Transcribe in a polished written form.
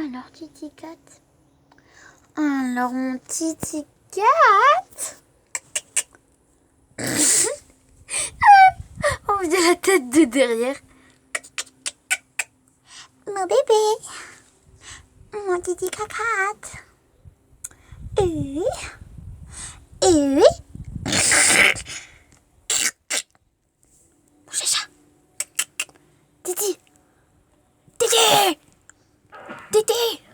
Alors, Titi Cat. Alors, mon Titi Cat. On dirait la tête de derrière. Mon bébé. Mon Titi Cat. Oui. Oui. Mon chacha. Titi. Titi. Titi.